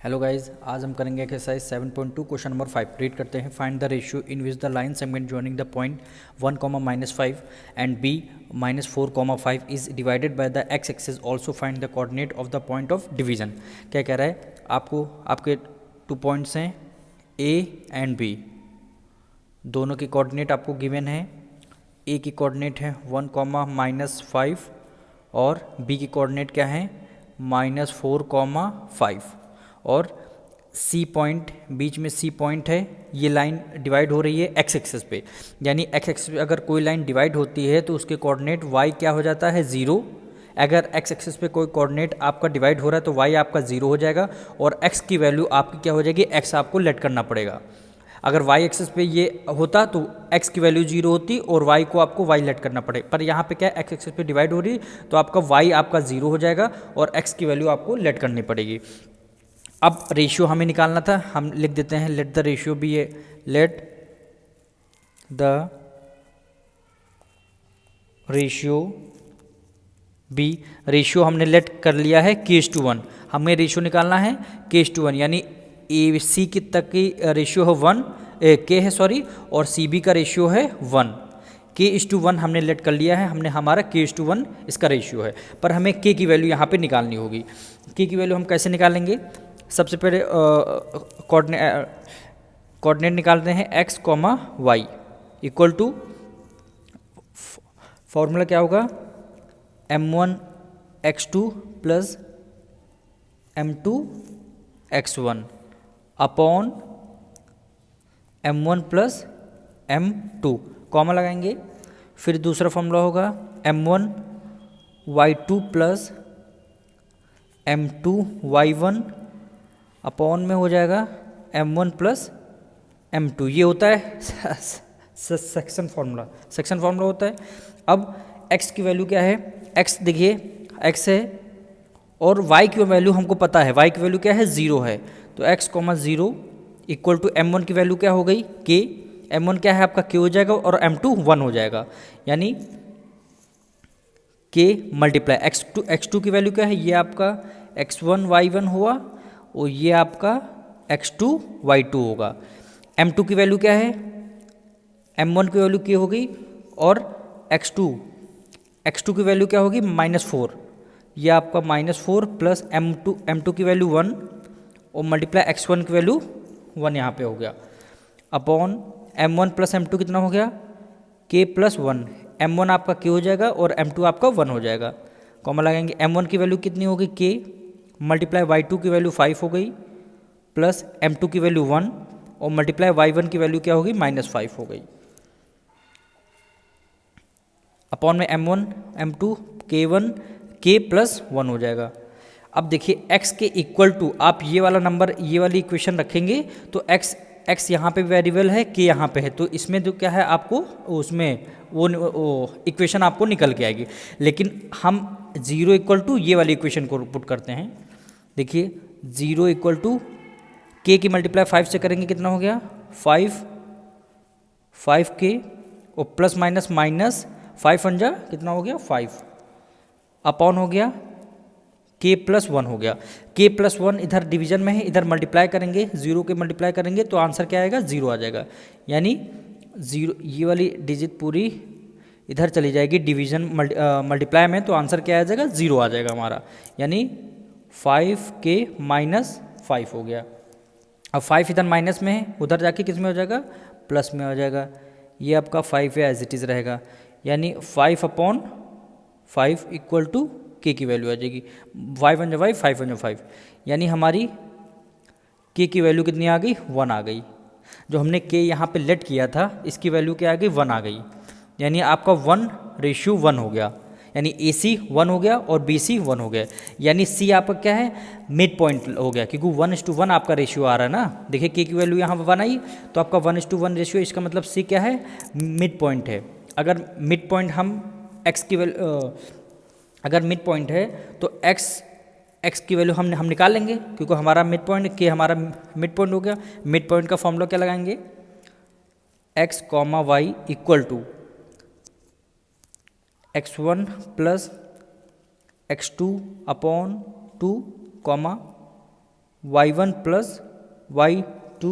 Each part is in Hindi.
हेलो गाइस, आज हम करेंगे एक्सरसाइज 7.2 क्वेश्चन नंबर 5। रीड करते हैं। Find the ratio in which the line segment joining the point 1, -5 and b -4, 5 is divided by the x axis. Also find the coordinate of the point of division. क्या कह रहा है आपको? आपके 2 पॉइंट्स हैं a एंड b, दोनों की कोऑर्डिनेट आपको गिवन है। a की कोऑर्डिनेट है 1, -5 और b की कोऑर्डिनेट क्या है -4, 5 और सी पॉइंट, बीच में सी पॉइंट है। ये लाइन डिवाइड हो रही है एक्स एक्सिस पे, यानी एक्स एक्सिस पे अगर कोई लाइन डिवाइड होती है तो उसके कोऑर्डिनेट वाई क्या हो जाता है 0। अगर एक्स एक्सिस पे कोई कोऑर्डिनेट आपका डिवाइड हो रहा है तो वाई आपका 0 हो जाएगा और एक्स की वैल्यू आपकी क्या हो जाएगी, एक्स आपको लेट करना पड़ेगा। अगर वाई एक्सिस पे ये होता तो एक्स की वैल्यू 0 होती और वाई को आपको वाई लेट करना पड़े, पर यहाँ पे क्या है एक्स एक्सिस पे डिवाइड हो रही तो आपका वाई आपका 0 हो जाएगा और एक्स की वैल्यू आपको लेट करनी पड़ेगी। अब रेशियो हमें निकालना था, हम लिख देते हैं let the ratio B A, let the ratio B. Ratio हमने लेट कर लिया है k:1। हमें रेशियो निकालना है k:1, यानी ए सी की तक की रेशियो है 1 के है सॉरी, और सी बी का रेशियो है 1। k:1 हमने लेट कर लिया है, हमने हमारा k:1 इसका रेशियो है, पर हमें k की वैल्यू यहाँ पे निकालनी होगी। k की वैल्यू हम कैसे निकालेंगे? सबसे पहले कोऑर्डिनेट निकालते हैं x, y equal to, formula क्या होगा m1 x2 plus m2 x1 upon m1 plus m2, comma लगाएंगे। फिर दूसरा फॉर्मूला होगा m1 y2 plus m2 y1 upon में हो जाएगा m1 प्लस m2। ये होता है सेक्शन फार्मूला होता है। अब x की वैल्यू क्या है? x देखिए x है और y की वैल्यू हमको पता है, y की वैल्यू क्या है 0 है, तो x, 0 इक्वल टू m1 की वैल्यू क्या हो गई k। m1 क्या है आपका k हो जाएगा और m2 1 हो जाएगा, यानी k मल्टीप्लाई x2 की वैल्यू क्या है, ये आपका x1 y1 हुआ और ये आपका x2 y2 होगा। m2 की वैल्यू क्या है? m1 की वैल्यू k होगी और x2 की वैल्यू क्या होगी -4, ये आपका -4 प्लस m2 की वैल्यू 1 और मल्टीप्लाई x1 की वैल्यू 1 यहाँ पे हो गया अपॉन m1 प्लस m2 कितना हो गया k प्लस 1। m1 आपका k हो जाएगा और m2 आपका 1 हो जाएगा, कॉमा लगाएंगे। m1 की वैल्यू कितनी होगी k मल्टीप्लाई y2 की वैल्यू 5 हो गई प्लस m2 की वैल्यू 1 और मल्टीप्लाई y1 की वैल्यू क्या होगी -5 हो गई अपॉन में m1 m2 k1 k plus 1 हो जाएगा। अब देखिए x के इक्वल टू आप ये वाला नंबर, ये वाली इक्वेशन रखेंगे तो x यहाँ पे वेरिएबल है, k यहाँ पे है, तो इसमें जो क्या है आपको उसमें वो इक्वेशन आपको निकल के आएगी। लेकिन हम 0 इक्वल टू ये वाली इक्वेशन को पुट करते हैं। देखिए 0 इक्वल टू k की मल्टीप्लाई 5 से करेंगे कितना हो गया 5k और प्लस माइनस 5 अंजा कितना हो गया 5 अपॉन हो गया k प्लस 1 हो गया। k प्लस 1 इधर डिवीजन में है, इधर मल्टीप्लाई करेंगे, 0 के मल्टीप्लाई करेंगे तो आंसर क्या आएगा 0 आ जाएगा, यानी 0 ये वाली डिजिट पूरी इधर चली जाएगी डिवीजन मल्टीप्लाई में, तो आंसर क्या आ जाएगा 0 आ जाएगा हमारा, यानी 5k -5 हो गया। अब 5 इधर माइनस में है, उधर जाके किस में हो जाएगा प्लस में हो जाएगा, ये आपका 5 है एज इट इज़ रहेगा, यानी 5/5 इक्वल टू k की वैल्यू आ जाएगी 5 × 5 5 × 5, यानी हमारी k की वैल्यू कितनी आ गई 1 आ गई। जो हमने k यहाँ पे लेट किया था इसकी वैल्यू क्या आ गई 1 आ गई, यानी आपका 1:1 हो गया, यानी AC 1 हो गया और BC 1 हो गया, यानी C आपका क्या है मिड पॉइंट हो गया, क्योंकि 1:1 आपका रेशियो आ रहा है ना। देखिए k की वैल्यू यहाँ 1 आई तो आपका 1:1 रेशियो, इसका मतलब C क्या है मिड पॉइंट है। अगर मिड पॉइंट हम x की वैल्यू अगर मिड पॉइंट है तो x की वैल्यू हम निकाल लेंगे, क्योंकि हमारा मिड पॉइंट k हमारा मिड पॉइंट हो गया। मिड पॉइंट का फॉर्मूला क्या लगाएंगे x, y equal to x1 plus x2 upon 2, y1 plus y2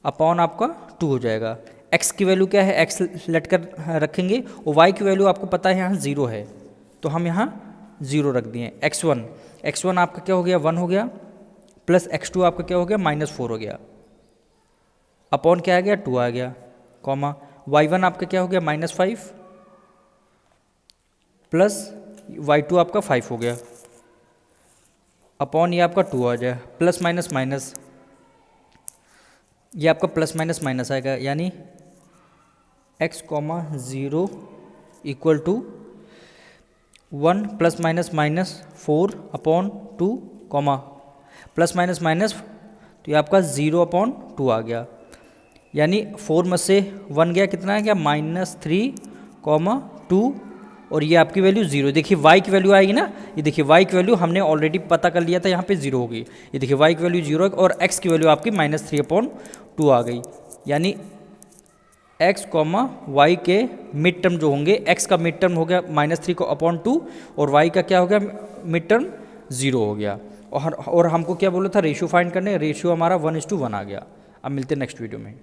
upon आपका 2 हो जाएगा। x की वैल्यू क्या है, x लेट कर रखेंगे और y की वैल्यू आपको पता है यहाँ 0 है, तो हम यहाँ 0 रख दिए। x1 आपका क्या हो गया, 1 हो गया, प्लस x2 आपका क्या हो गया, -4 हो गया, अपॉन क्या आ गया, 2 आ गया, कॉमा y1 आपका क्या हो गया, -5 प्लस y2 आपका 5 हो गया, अपॉन ये आपका 2 आ जाए, प्लस माइनस माइनस ये आपका प्लस माइनस माइनस आएगा, यानी x, 0 equal to 1 plus minus minus 4 upon 2, comma plus minus minus, तो ये आपका 0 अपॉन 2 आ गया, यानी 4 में से 1 गया, कितना है, क्या -3, 2, और ये आपकी वैल्यू 0। देखिए y की वैल्यू आएगी ना, ये देखिए y की वैल्यू हमने ऑलरेडी पता कर लिया था, यहाँ पे 0 होगी। ये देखिए y की वैल्यू 0 और x की वैल्यू आपकी -3/2 आ गई, यानी x, y के मिड टर्म जो होंगे, x का मिड टर्म हो गया -3/2 और y का क्या हो गया, मिड टर्म 0 हो गया। और हमको क्या बोला था, रेशियो फाइंड करने, रेशियो हमारा 1:1 आ गया। अब मिलते हैं नेक्स्ट वीडियो में।